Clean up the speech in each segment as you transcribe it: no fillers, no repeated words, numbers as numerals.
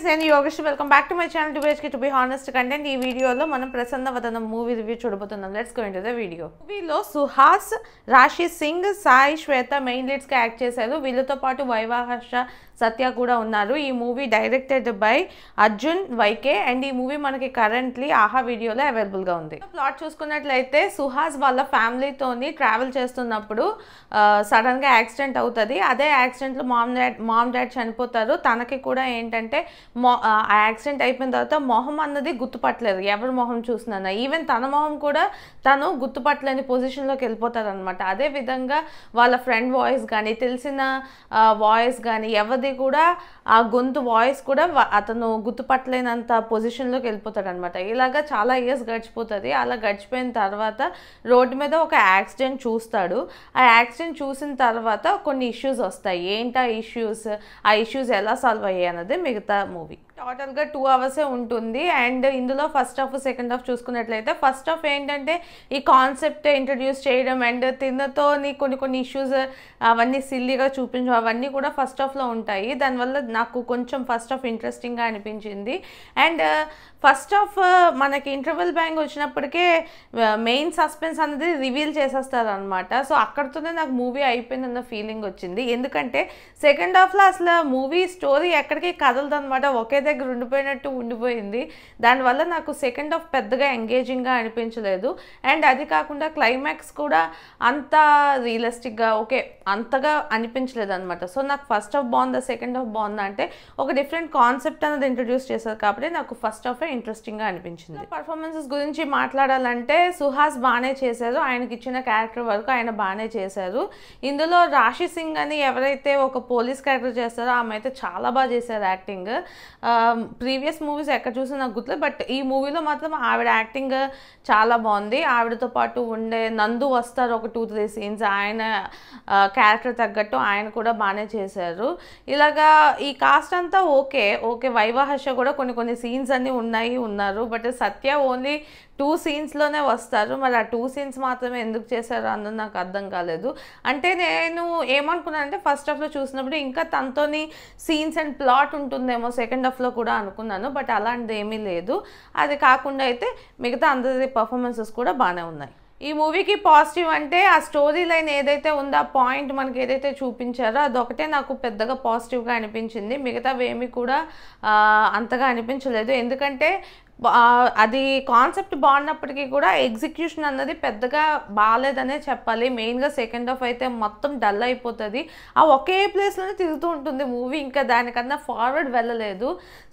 friends, నేను Yogesh. Welcome back to my channel టుబేస్కి to be honest content. ఈ వీడియోలో మనం ప్రసన్న వదనం మూవీ రివ్యూ చూడబోతున్నాం. Let's go into the video. మూవీలో సుహాస్, రాశి సింగ్, సాయి శ్వేత మెయిన్ లీడ్స్గా యాక్ట్ చేశారు. వీళ్ళతో పాటు వైవాహర్ష, సత్య కూడా ఉన్నారు. ఈ movie directed by Arjun Y K and ఈ మూవీ మనకి కరెంట్లీ ఆహా వీడియోలో అవైలబుల్గా ఉంది. ప్లాట్ చూసుకున్నట్లయితే సుహాస్ వాళ్ళ ఫ్యామిలీతోని ట్రావెల్ చేస్తున్నప్పుడు సడన్గా యాక్సిడెంట్ అవుతుంది. అదే యాక్సిడెంట్లో మామ్ డాడ్ చనిపోతారు. తనకి కూడా ఏంటంటే ఆ యాక్సిడెంట్ అయిపోయిన తర్వాత మొహం అన్నది గుర్తుపట్టలేదు, ఎవరి మొహం చూసినా. ఈవెన్ తన మొహం కూడా తను గుర్తుపట్టలేని పొజిషన్లోకి వెళ్ళిపోతారు అనమాట. అదేవిధంగా వాళ్ళ ఫ్రెండ్ వాయిస్ కానీ, తెలిసిన వాయిస్ కానీ, ఎవరిది కూడా ఆ గొంతు వాయిస్ కూడా అతను గుర్తుపట్టలేనంత పొజిషన్లోకి వెళ్ళిపోతాడు అనమాట. ఇలాగా చాలా ఇయర్స్ గడిచిపోతుంది. అలా గడిచిపోయిన తర్వాత రోడ్డు మీద ఒక యాక్సిడెంట్ చూస్తాడు. ఆ యాక్సిడెంట్ చూసిన తర్వాత కొన్ని ఇష్యూస్ వస్తాయి. ఏంటి ఆ ఇష్యూస్ ఎలా సాల్వ్ అయ్యాయి అన్నది మిగతా మూవీ. టోటల్గా 2 hours ఉంటుంది. అండ్ ఇందులో ఫస్ట్ హాఫ్ సెకండ్ హాఫ్ చూసుకున్నట్లయితే ఫస్ట్ హాఫ్ ఏంటంటే ఈ కాన్సెప్ట్ ఇంట్రడ్యూస్ చేయడం అండ్ తిన్నతోని కొన్ని ఇష్యూస్ అవన్నీ సిల్లీగా చూపించడం అవన్నీ కూడా ఫస్ట్ హాఫ్లో ఉంటాయి. దానివల్ల నాకు కొంచెం ఫస్ట్ హాఫ్ ఇంట్రెస్టింగ్గా అనిపించింది. అండ్ ఫస్ట్ హాఫ్ మనకి ఇంటర్వెల్ బ్యాంగ్ వచ్చినప్పటికే మెయిన్ సస్పెన్స్ అనేది రివీల్ చేసేస్తారు అనమాట. సో అక్కడితోనే నాకు మూవీ అయిపోయిందన్న ఫీలింగ్ వచ్చింది. ఎందుకంటే సెకండ్ హాఫ్లో అసలు మూవీ స్టోరీ ఎక్కడికి కదలదు అనమాట, ఒకే దగ్గర ఉండిపోయినట్టు ఉండిపోయింది. దానివల్ల నాకు సెకండ్ హాఫ్ పెద్దగా ఎంగేజింగ్గా అనిపించలేదు. అండ్ అది కాకుండా క్లైమాక్స్ కూడా అంత రియలిస్టిక్గా అంతగా అనిపించలేదు అనమాట. సో నాకు ఫస్ట్ హాఫ్ బాగుందా సెకండ్ హాఫ్ బాగుందా అంటే ఒక డిఫరెంట్ కాన్సెప్ట్ అనేది ఇంట్రడ్యూస్ చేశారు కాబట్టి నాకు ఫస్ట్ హాఫ్ ఇంట్రెస్టింగ్గా అనిపించింది. పర్ఫార్మెన్సెస్ గురించి మాట్లాడాలంటే సుహాస్ బాగానే చేశారు. ఆయనకి ఇచ్చిన క్యారెక్టర్ వరకు ఆయన బాగానే చేశారు. ఇందులో రాశి సింగ్ అని ఎవరైతే ఒక పోలీస్ క్యారెక్టర్ చేస్తారో ఆమె అయితే చాలా బాగా చేశారు యాక్టింగ్. ప్రీవియస్ మూవీస్ ఎక్కడ చూసి నాకు గుర్తులేదు, బట్ ఈ మూవీలో మాత్రం ఆవిడ యాక్టింగ్ చాలా బాగుంది. ఆవిడతో పాటు ఉండే నందు వస్తారు ఒక 2-3 సీన్స్, ఆయన క్యారెక్టర్ తగ్గట్టు ఆయన కూడా బాగానే చేశారు. ఇలాగా ఈ కాస్ట్ అంతా ఓకే. వైవాహర్ష కూడా కొన్ని సీన్స్ అన్నీ ఉన్నారు. బట్ సత్య ఓన్లీ 2 scenesలోనే వస్తారు. మరి ఆ 2 scenes మాత్రమే ఎందుకు చేశారు అన్నది నాకు అర్థం కాలేదు. అంటే నేను ఏమనుకున్నానంటే ఫస్ట్ హాఫ్లో చూసినప్పుడు ఇంకా తనతోని సీన్స్ అండ్ ప్లాట్ ఉంటుందేమో సెకండ్ హాఫ్లో కూడా అనుకున్నాను. బట్ అలాంటిది ఏమీ లేదు. అది కాకుండా అయితే మిగతా అందరి పర్ఫార్మెన్సెస్ కూడా బాగానే ఉన్నాయి. ఈ మూవీకి పాజిటివ్ అంటే ఆ స్టోరీ లైన్ ఏదైతే ఉందో ఆ పాయింట్ మనకి ఏదైతే చూపించారో అదొకటే నాకు పెద్దగా పాజిటివ్గా అనిపించింది. మిగతావి ఏమీ కూడా అంతగా అనిపించలేదు. ఎందుకంటే అది కాన్సెప్ట్ బాగున్నప్పటికీ కూడా ఎగ్జిక్యూషన్ అన్నది పెద్దగా బాగాలేదనే చెప్పాలి. మెయిన్గా సెకండ్ హాఫ్ అయితే మొత్తం డల్ అయిపోతుంది. ఆ ఒకే ప్లేస్లోనే తిరుగుతూ ఉంటుంది మూవీ, ఇంకా దానికన్నా ఫార్వర్డ్ వెళ్ళలేదు.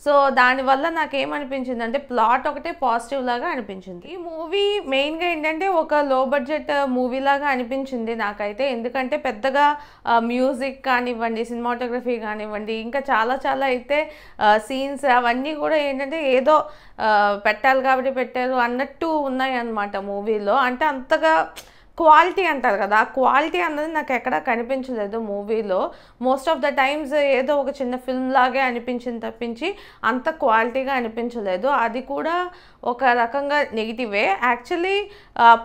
సో దానివల్ల నాకేమనిపించింది అంటే ప్లాట్ ఒకటే పాజిటివ్ లాగా అనిపించింది. ఈ మూవీ మెయిన్గా ఏంటంటే ఒక లో బడ్జెట్ మూవీ లాగా అనిపించింది నాకైతే. ఎందుకంటే పెద్దగా మ్యూజిక్ కానివ్వండి, సినిమాటోగ్రఫీ కానివ్వండి, ఇంకా చాలా అయితే సీన్స్ అవన్నీ కూడా ఏంటంటే ఏదో పెట్టాలి కాబట్టి పెట్టారు అన్నట్టు ఉన్నాయి అన్నమాట మూవీలో. అంటే అంతగా క్వాలిటీ అంటారు కదా, ఆ క్వాలిటీ అన్నది నాకు ఎక్కడా కనిపించలేదు మూవీలో. మోస్ట్ ఆఫ్ ద టైమ్స్ ఏదో ఒక చిన్న ఫిల్మ్ లాగే అనిపించింది తప్పించి అంత క్వాలిటీగా అనిపించలేదు. అది కూడా ఒక రకంగా నెగిటివే. యాక్చువల్లీ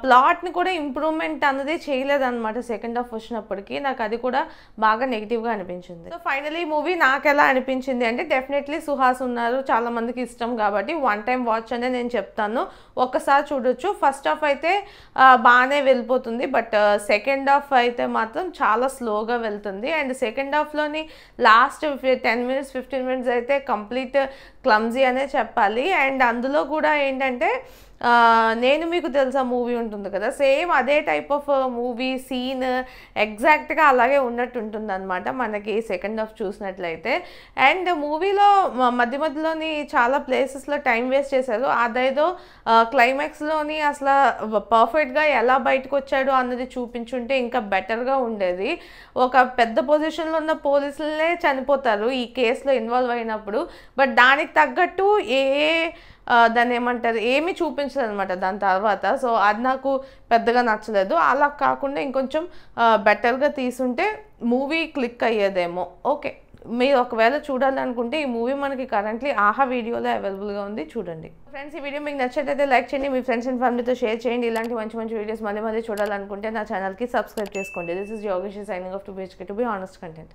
ప్లాట్ని కూడా ఇంప్రూవ్మెంట్ అన్నది చేయలేదన్నమాట సెకండ్ హాఫ్ వచ్చినప్పటికీ. నాకు అది కూడా బాగా నెగిటివ్గా అనిపించింది. సో ఫైనలీ మూవీ నాకు ఎలా అనిపించింది అంటే డెఫినెట్లీ సుహాస్ ఉన్నారు, చాలామందికి ఇష్టం కాబట్టి 1 time వాచ్ అనే నేను చెప్తాను. ఒక్కసారి చూడొచ్చు. ఫస్ట్ హాఫ్ అయితే బాగానే వెళ్ళిపోతుంది, బట్ సెకండ్ హాఫ్ అయితే మాత్రం చాలా స్లోగా వెళ్తుంది. అండ్ సెకండ్ హాఫ్లోని లాస్ట్ 10 minutes 15 minutes అయితే కంప్లీట్ క్లమ్జీ అనే చెప్పాలి. అండ్ అందులో కూడా ఏంటంటే నేను మీకు తెలుసా మూవీ ఉంటుంది కదా, సేమ్ అదే టైప్ ఆఫ్ మూవీ సీన్ ఎగ్జాక్ట్గా అలాగే ఉన్నట్టు ఉంటుంది అనమాట మనకి సెకండ్ హాఫ్ చూసినట్లయితే. అండ్ మూవీలో మధ్యలోని చాలా ప్లేసెస్లో టైం వేస్ట్ చేశారు. అదేదో క్లైమాక్స్లోని అసలు పర్ఫెక్ట్గా ఎలా బయటకు వచ్చాడు అన్నది చూపించుంటే ఇంకా బెటర్గా ఉండేది. ఒక పెద్ద పొజిషన్లో ఉన్న పోలీసులనే చనిపోతారు ఈ కేసులో ఇన్వాల్వ్ అయినప్పుడు, బట్ దానికి తగ్గట్టు దాన్ని ఏమంటారు ఏమీ చూపించలేదు అనమాట దాని తర్వాత. సో అది నాకు పెద్దగా నచ్చలేదు. అలా కాకుండా ఇంకొంచెం బెటర్గా తీసుంటే మూవీ క్లిక్ అయ్యేదేమో. ఓకే, మీరు ఒకవేళ చూడాలనుకుంటే ఈ మూవీ మనకి కరెంట్లీ ఆహా వీడియోలో అవైలబుల్గా ఉంది, చూడండి. ఫ్రెండ్స్, ఈ వీడియో మీకు నచ్చినట్లయితే లైక్ చేయండి, మీ ఫ్రెండ్స్ అండ్ ఫ్యామిలీతో షేర్ చేయండి. ఇలాంటి మంచి వీడియోస్ మళ్ళీ చూడాలనుకుంటే నా ఛానల్కి సబ్స్క్రైబ్ చేసుకోండి. This is Yogesh signing off to be honest content.